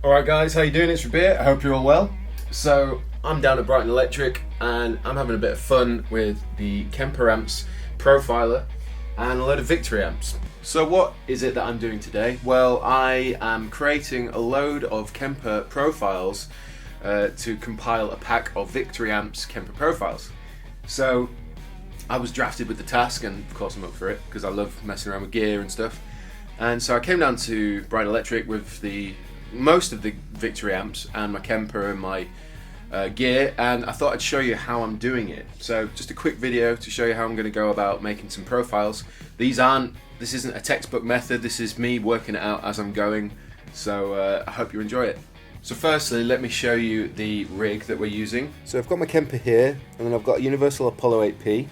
Alright guys, how you doing? It's Rabea, I hope you're all well. So, I'm down at Brighton Electric and I'm having a bit of fun with the Kemper amps profiler and a load of Victory amps. So what is it that I'm doing today? Well, I am creating a load of Kemper profiles to compile a pack of Victory amps Kemper profiles. So, I was drafted with the task, and of course I'm up for it because I love messing around with gear and stuff. And so I came down to Brighton Electric with most of the Victory amps and my Kemper and my gear, and I thought I'd show you how I'm doing it. So just a quick video to show you how I'm going to go about making some profiles. This isn't a textbook method, this is me working it out as I'm going, so I hope you enjoy it. So firstly, let me show you the rig that we're using. So I've got my Kemper here, and then I've got a Universal Apollo 8P,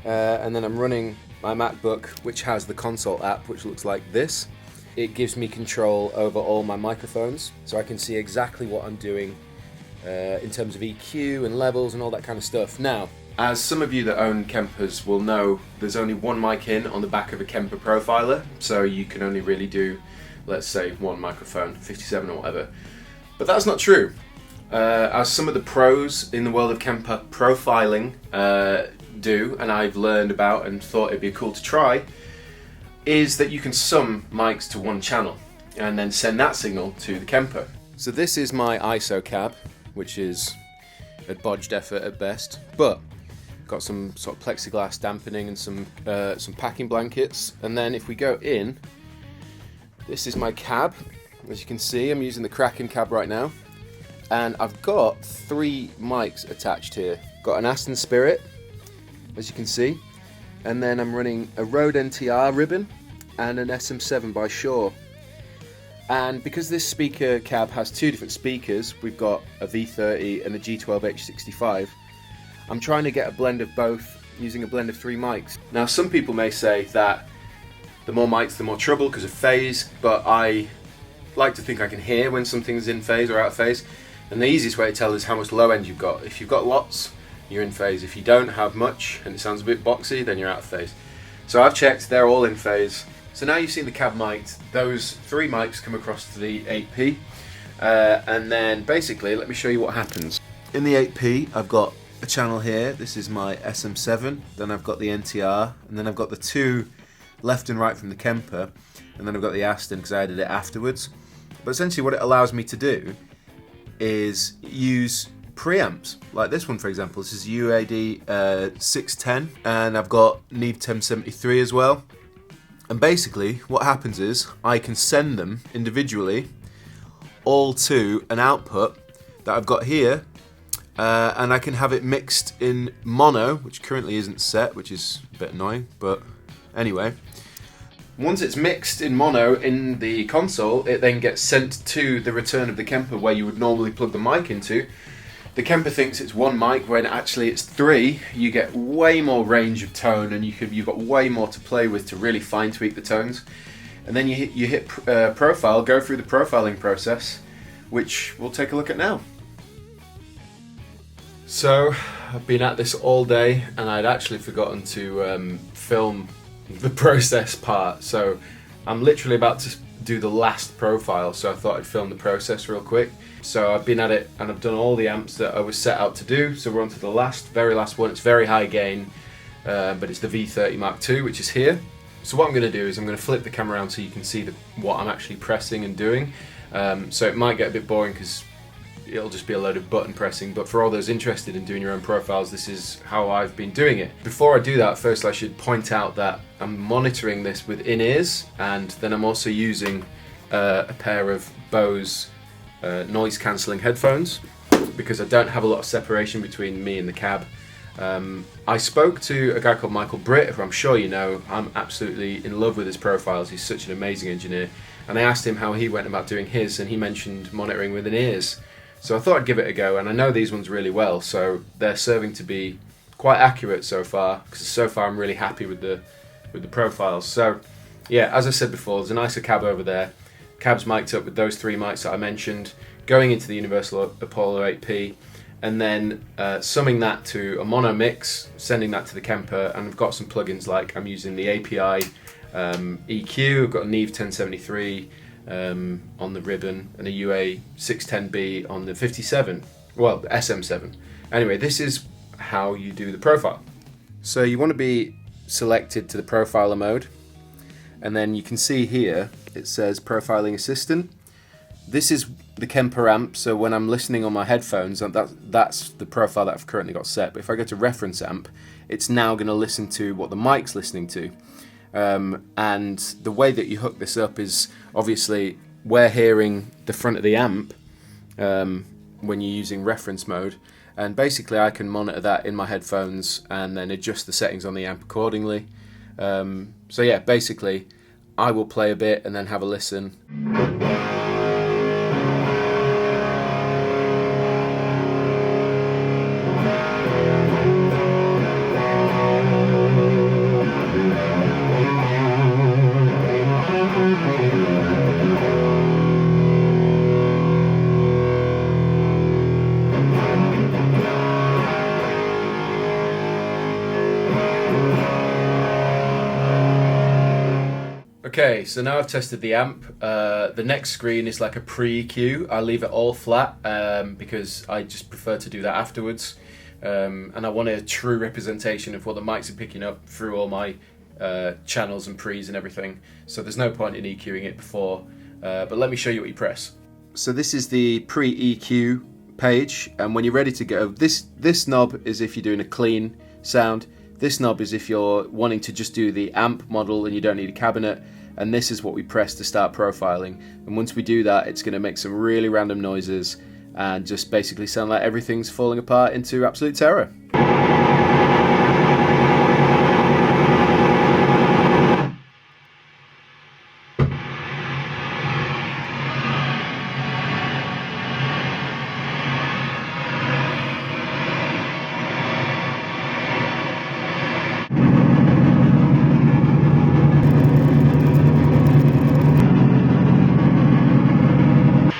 and then I'm running my MacBook, which has the console app, which looks like this. It gives me control over all my microphones, so I can see exactly what I'm doing in terms of EQ and levels and all that kind of stuff. Now, as some of you that own Kempers will know, there's only one mic in on the back of a Kemper profiler, so you can only really do, let's say, one microphone, 57 or whatever. But that's not true. As some of the pros in the world of Kemper profiling do, and I've learned about and thought it'd be cool to try, is that you can sum mics to one channel and then send that signal to the Kemper. So this is my ISO cab, which is a bodged effort at best, but got some sort of plexiglass dampening and some packing blankets. And then if we go in, this is my cab. As you can see, I'm using the Kraken Cab right now, and I've got 3 mics attached here. Got an Aston Spirit, as you can see, and then I'm running a Rode NTR ribbon and an SM7 by Shure. And because this speaker cab has 2 different speakers, we've got a V30 and a G12H65, I'm trying to get a blend of both using a blend of 3 mics. Now some people may say that the more mics the more trouble because of phase, but I like to think I can hear when something's in phase or out of phase, and the easiest way to tell is how much low end you've got. If you've got lots, you're in phase. If you don't have much and it sounds a bit boxy, then you're out of phase. So I've checked, they're all in phase. So now you've seen the cab mics, those 3 mics come across to the 8P, and then basically let me show you what happens. In the 8P I've got a channel here, this is my SM7, then I've got the NTR, and then I've got the 2 left and right from the Kemper, and then I've got the Aston because I added it afterwards. But essentially what it allows me to do is use preamps, like this one for example. This is UAD 610, and I've got Neve 1073 as well. And basically what happens is I can send them individually all to an output that I've got here, and I can have it mixed in mono, which currently isn't set, which is a bit annoying, but anyway. Once it's mixed in mono in the console, it then gets sent to the return of the Kemper where you would normally plug the mic into. The Kemper thinks it's 1 mic when actually it's 3. You get way more range of tone, and you've got way more to play with to really fine tweak the tones. And then you hit profile, go through the profiling process, which we'll take a look at now. So I've been at this all day and I'd actually forgotten to film the process part, so I'm literally about to do the last profile, so I thought I'd film the process real quick. So I've been at it and I've done all the amps that I was set out to do, so we're on to the very last one. It's very high gain, but it's the V30 Mark II, which is here. So what I'm going to do is I'm going to flip the camera around so you can see what I'm actually pressing and doing. So it might get a bit boring because it'll just be a load of button pressing, but for all those interested in doing your own profiles, this is how I've been doing it. Before I do that, first I should point out that I'm monitoring this with in-ears, and then I'm also using a pair of Bose noise cancelling headphones because I don't have a lot of separation between me and the cab. I spoke to a guy called Michael Britt, who I'm sure you know. I'm absolutely in love with his profiles, he's such an amazing engineer, and I asked him how he went about doing his, and he mentioned monitoring with in-ears. So I thought I'd give it a go, and I know these ones really well, so they're serving to be quite accurate so far, because so far I'm really happy with the profiles. So yeah, as I said before, there's a nicer cab over there. Cab's mic'd up with those 3 mics that I mentioned, going into the Universal Apollo 8P, and then summing that to a mono mix, sending that to the Kemper, and I've got some plugins like I'm using the API EQ, I've got a Neve 1073, on the ribbon and a UA 610B on the 57, well, the SM7. Anyway, this is how you do the profile. So you want to be selected to the profiler mode, and then you can see here it says Profiling Assistant. This is the Kemper amp, so when I'm listening on my headphones, that's the profile that I've currently got set. But if I go to Reference Amp, it's now going to listen to what the mic's listening to. And the way that you hook this up is, obviously, we're hearing the front of the amp when you're using reference mode. And basically I can monitor that in my headphones and then adjust the settings on the amp accordingly. So yeah, basically I will play a bit and then have a listen. Okay, so now I've tested the amp. The next screen is like a pre-EQ. I leave it all flat because I just prefer to do that afterwards. And I want a true representation of what the mics are picking up through all my channels and pre's and everything. So there's no point in EQing it before. But let me show you what you press. So this is the pre-EQ page, and when you're ready to go, this knob is if you're doing a clean sound. This knob is if you're wanting to just do the amp model and you don't need a cabinet. And this is what we press to start profiling. And once we do that, it's going to make some really random noises and just basically sound like everything's falling apart into absolute terror.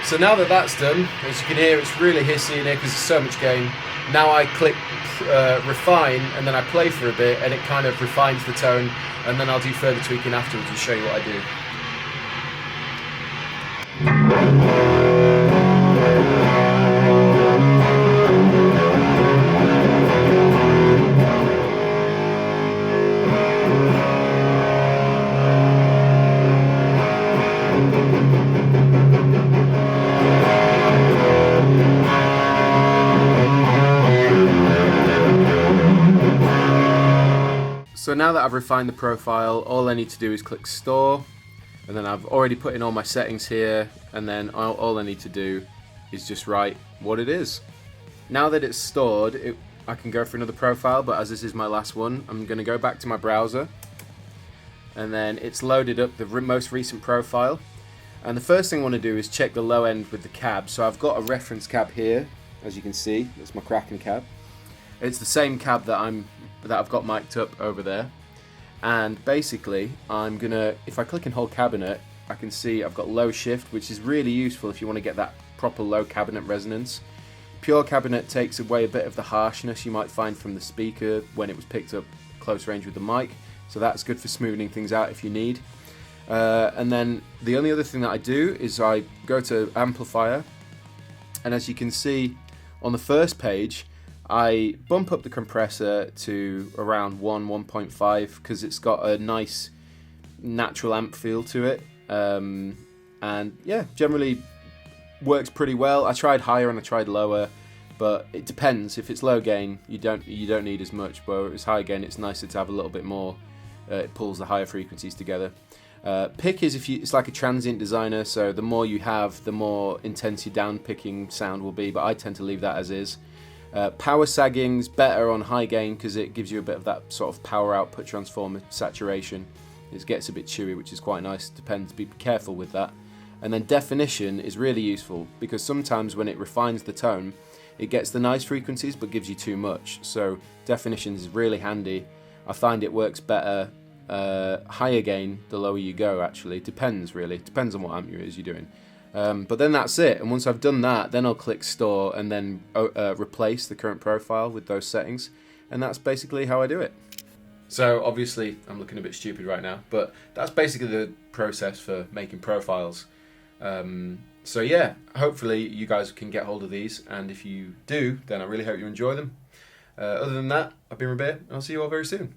So now that that's done, as you can hear, it's really hissy in here because there's so much gain. Now I click refine and then I play for a bit and it kind of refines the tone, and then I'll do further tweaking afterwards and show you what I do. So now that I've refined the profile, all I need to do is click store, and then I've already put in all my settings here, and then all I need to do is just write what it is. Now that it's stored, I can go for another profile, but as this is my last one, I'm going to go back to my browser, and then it's loaded up the most recent profile. And the first thing I want to do is check the low end with the cab. So I've got a reference cab here, as you can see, that's my Kraken cab. It's the same cab that I've got mic'd up over there, and basically I'm gonna, if I click and hold cabinet, I can see I've got low shift, which is really useful if you want to get that proper low cabinet resonance. Pure cabinet takes away a bit of the harshness you might find from the speaker when it was picked up close range with the mic, so that's good for smoothing things out if you need. And then the only other thing that I do is I go to Amplifier, and as you can see on the first page, I bump up the compressor to around 1.5 because it's got a nice natural amp feel to it, and yeah, generally works pretty well. I tried higher and I tried lower, but it depends. If it's low gain, you don't need as much, but if it's high gain, it's nicer to have a little bit more. It pulls the higher frequencies together. Pick is it's like a transient designer, so the more you have, the more intense your down picking sound will be, but I tend to leave that as is. Power sagging's better on high gain because it gives you a bit of that sort of power output transformer saturation. It gets a bit chewy, which is quite nice. Depends, be careful with that. And then definition is really useful because sometimes when it refines the tone, it gets the nice frequencies but gives you too much. So definition is really handy. I find it works better higher gain the lower you go, actually. Depends really, depends on what amp you're doing. But then that's it, and once I've done that, then I'll click store and then replace the current profile with those settings, and that's basically how I do it. So obviously I'm looking a bit stupid right now, but that's basically the process for making profiles. So yeah, hopefully you guys can get hold of these, and if you do, then I really hope you enjoy them. Other than that, I've been Rabea, and I'll see you all very soon.